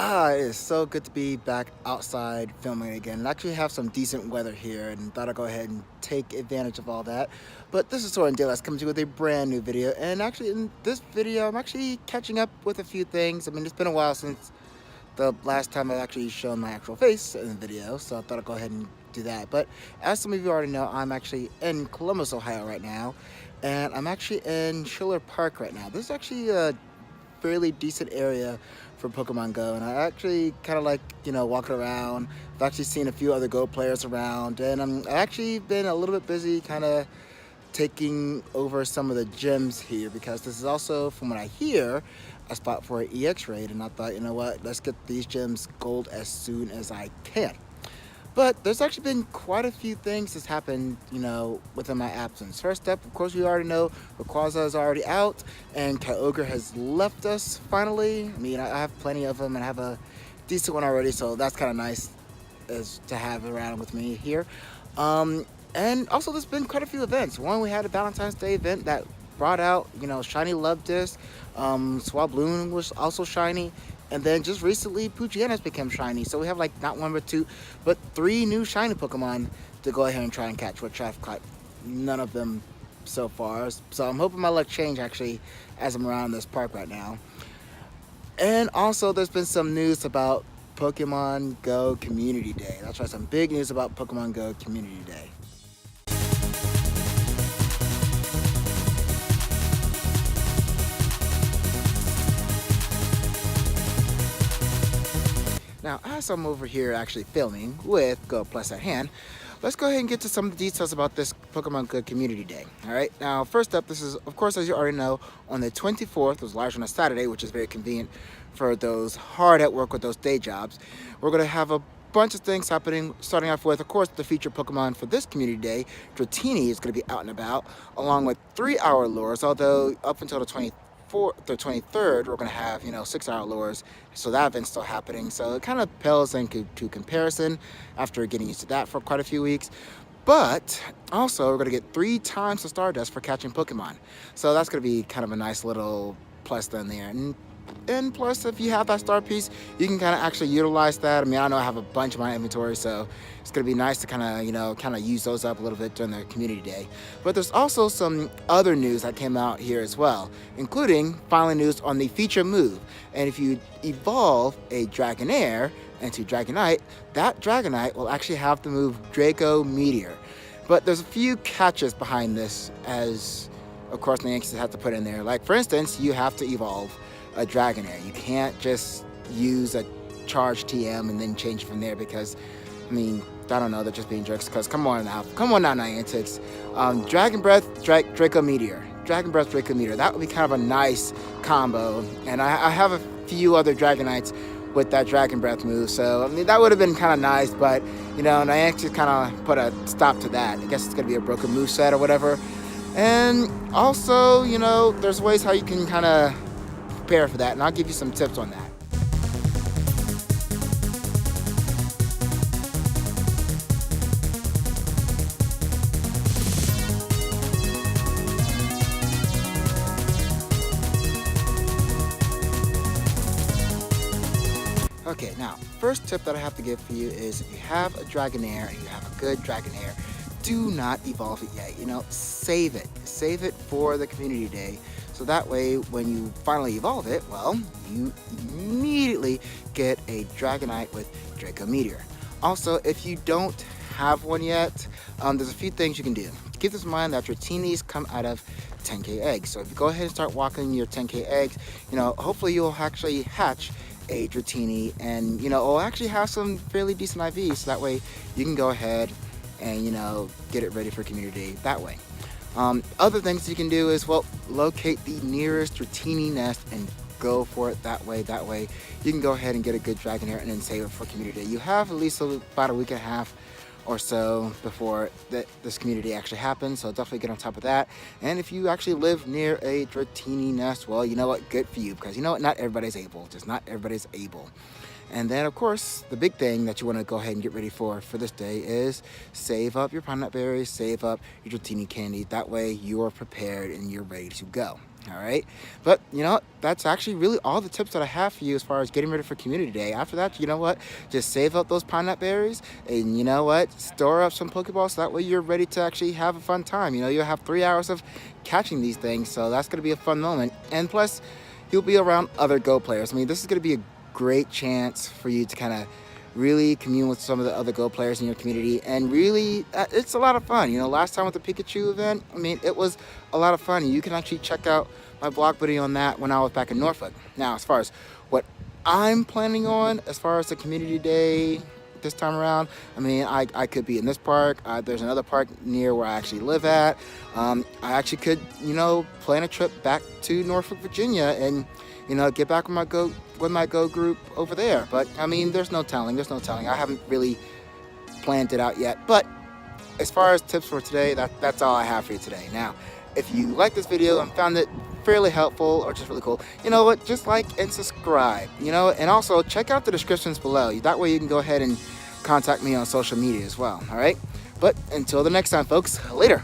It is so good to be back outside filming again and actually have some decent weather here, and thought I'd go ahead and take advantage of all that. But this is Soren Dale coming to you with a brand new video, and actually in this video I'm actually catching up with a few things. I mean, it's been a while since the last time I've actually shown my actual face in the video, so I thought I'd go ahead and do that. But as some of you already know, I'm actually in Columbus, Ohio right now, and I'm actually in Schiller Park right now. This is actually a fairly decent area for Pokemon Go, and I actually kind of like, walking around. I've actually seen a few other Go players around, and I've actually been a little bit busy kind of taking over some of the gyms here, because this is also, from what I hear, a spot for an EX raid, and I thought, you know what, let's get these gyms gold as soon as I can. But there's actually been quite a few things that's happened, within my absence. First up, of course, we already know Rayquaza is already out, and Kyogre has left us finally. I mean, I have plenty of them, and I have a decent one already, so that's kind of nice as to have around with me here. And also, there's been quite a few events. One, we had a Valentine's Day event that brought out, Shiny Love Disc. Swabloon was also shiny. And then just recently, Poochyena became shiny. So we have like not one but two, but three new shiny Pokemon to go ahead and try and catch, which I've caught none of them so far. So I'm hoping my luck change actually as I'm around this park right now. And also there's been some news about Pokemon Go Community Day. That's right, some big news about Pokemon Go Community Day. Now, as I'm over here actually filming with Go Plus at hand, let's go ahead and get to some of the details about this Pokemon Go Community Day. All right, now first up, this is, of course, as you already know, on the 24th, it was large on a Saturday, which is very convenient for those hard at work with those day jobs. We're going to have a bunch of things happening, starting off with, of course, the featured Pokemon for this Community Day. Dratini is going to be out and about, along with 3-hour lures, although up until the 23rd, we're going to have, 6-hour lures. So that event's still happening. So it kind of pales into comparison after getting used to that for quite a few weeks. But also, we're going to get 3 times the Stardust for catching Pokemon. So that's going to be kind of a nice little plus down there. And plus, if you have that star piece, you can kind of actually utilize that. I mean, I know I have a bunch of my inventory, so it's going to be nice to kind of, use those up a little bit during the Community Day. But there's also some other news that came out here as well, including finally news on the feature move. And if you evolve a Dragonair into Dragonite, that Dragonite will actually have the move Draco Meteor. But there's a few catches behind this, as, of course, the Yankees have to put in there. Like, for instance, you have to evolve a Dragonair. You can't just use a charge TM and then change from there, because, I mean, I don't know, they're just being jerks. Because come on now, Niantics. Dragon Breath, Draco Meteor. Dragon Breath, Draco Meteor. That would be kind of a nice combo. And I have a few other Dragonites with that Dragon Breath move. So, I mean, that would have been kind of nice, but, Niantic kind of put a stop to that. I guess it's going to be a broken moveset or whatever. And also, there's ways how you can kind of prepare for that, and I'll give you some tips on that. Okay, now, first tip that I have to give for you is, if you have a Dragonair and you have a good Dragonair, do not evolve it yet. Save it. Save it for the Community Day. So that way, when you finally evolve it, well, you immediately get a Dragonite with Draco Meteor. Also, if you don't have one yet, there's a few things you can do. Keep this in mind that your Dratinis come out of 10K eggs. So if you go ahead and start walking your 10K eggs, hopefully you'll actually hatch a Dratini, and, it'll actually have some fairly decent IVs. So that way, you can go ahead and, get it ready for Community Day that way. Other things you can do is, well, locate the nearest Dratini nest and go for it that way. That way, you can go ahead and get a good Dragonair and then save it for Community Day. You have at least about a week and a half or so before this Community Day actually happens, so definitely get on top of that. And if you actually live near a Dratini nest, well, you know what, good for you, because not everybody's able. Just not everybody's able. And then, of course, the big thing that you want to go ahead and get ready for this day is save up your pine nut berries, save up your Dratini candy. That way, you are prepared and you're ready to go. All right, but you know that's actually really all the tips that I have for you as far as getting ready for community day. After that, you know what, just save up those pine nut berries, and you know what, store up some pokeballs so that way you're ready to actually have a fun time. You know, you'll have 3 hours of catching these things, so that's going to be a fun moment. And plus you'll be around other Go players. I mean, this is going to be a great chance for you to kind of really commune with some of the other Go players in your community, and really, it's a lot of fun. You know, last time with the Pikachu event, I mean, it was a lot of fun. You can actually check out my blog video on that when I was back in Norfolk. Now, as far as what I'm planning on, as far as the community day this time around, I mean, I could be in this park. There's another park near where I actually live at. I actually could, you know, plan a trip back to Norfolk, Virginia, and you know, get back with my Go group over there. But I mean, there's no telling. There's no telling. I haven't really planned it out yet. But as far as tips for today, that's all I have for you today. Now, if you like this video and found it fairly helpful or just really cool, you know what, just like and subscribe, you know, and also check out the descriptions below. That way you can go ahead and contact me on social media as well. All right, but until the next time, folks, later.